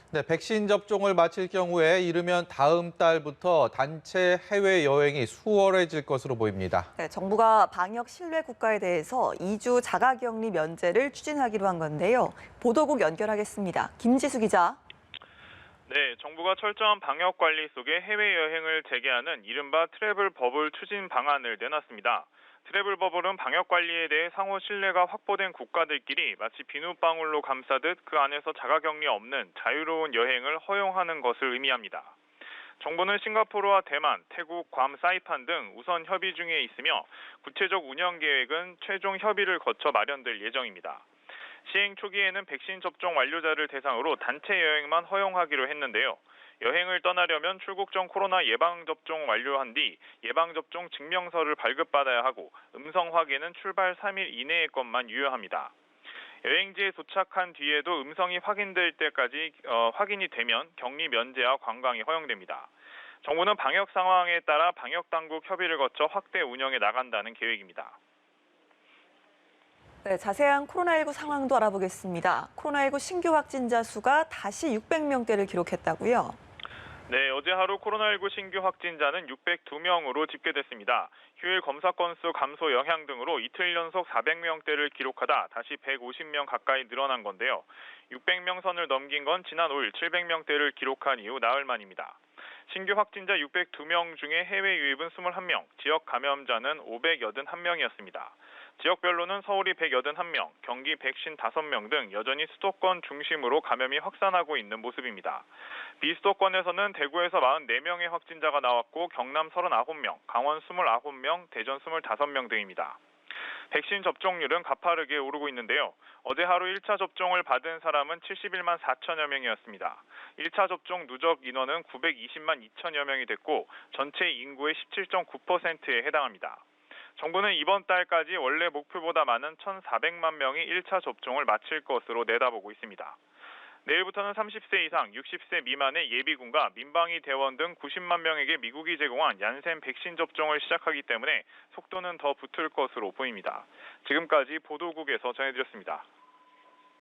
네, 백신 접종을 마칠 경우에 이르면 다음 달부터 단체 해외 여행이 수월해질 것으로 보입니다. 네, 정부가 방역 신뢰 국가에 대해서 2주 자가격리 면제를 추진하기로 한 건데요. 보도국 연결하겠습니다. 김지수 기자. 네, 정부가 철저한 방역 관리 속에 해외여행을 재개하는 이른바 트래블 버블 추진 방안을 내놨습니다. 트래블 버블은 방역 관리에 대해 상호 신뢰가 확보된 국가들끼리 마치 비눗방울로 감싸듯 그 안에서 자가격리 없는 자유로운 여행을 허용하는 것을 의미합니다. 정부는 싱가포르와 대만, 태국, 괌, 사이판 등 우선 협의 중에 있으며 구체적 운영 계획은 최종 협의를 거쳐 마련될 예정입니다. 시행 초기에는 백신 접종 완료자를 대상으로 단체 여행만 허용하기로 했는데요. 여행을 떠나려면 출국 전 코로나 예방접종 완료한 뒤 예방접종 증명서를 발급받아야 하고 음성 확인은 출발 3일 이내의 것만 유효합니다. 여행지에 도착한 뒤에도 음성이 확인될 때까지 확인이 되면 격리 면제와 관광이 허용됩니다. 정부는 방역 상황에 따라 방역 당국 협의를 거쳐 확대 운영에 나간다는 계획입니다. 네, 자세한 코로나19 상황도 알아보겠습니다. 코로나19 신규 확진자 수가 다시 600명대를 기록했다고요? 네, 어제 하루 코로나19 신규 확진자는 602명으로 집계됐습니다. 휴일 검사 건수 감소 영향 등으로 이틀 연속 400명대를 기록하다 다시 150명 가까이 늘어난 건데요. 600명 선을 넘긴 건 지난 5일 700명대를 기록한 이후 나흘 만입니다. 신규 확진자 602명 중에 해외 유입은 21명, 지역 감염자는 581명이었습니다. 지역별로는 서울이 181명, 경기 155명 등 여전히 수도권 중심으로 감염이 확산하고 있는 모습입니다. 비수도권에서는 대구에서 44명의 확진자가 나왔고 경남 39명, 강원 29명, 대전 25명 등입니다. 백신 접종률은 가파르게 오르고 있는데요. 어제 하루 1차 접종을 받은 사람은 71만 4천여 명이었습니다. 1차 접종 누적 인원은 920만 2천여 명이 됐고 전체 인구의 17.9%에 해당합니다. 정부는 이번 달까지 원래 목표보다 많은 1,400만 명이 1차 접종을 마칠 것으로 내다보고 있습니다. 내일부터는 30세 이상, 60세 미만의 예비군과 민방위 대원 등 90만 명에게 미국이 제공한 얀센 백신 접종을 시작하기 때문에 속도는 더 붙을 것으로 보입니다. 지금까지 보도국에서 전해드렸습니다.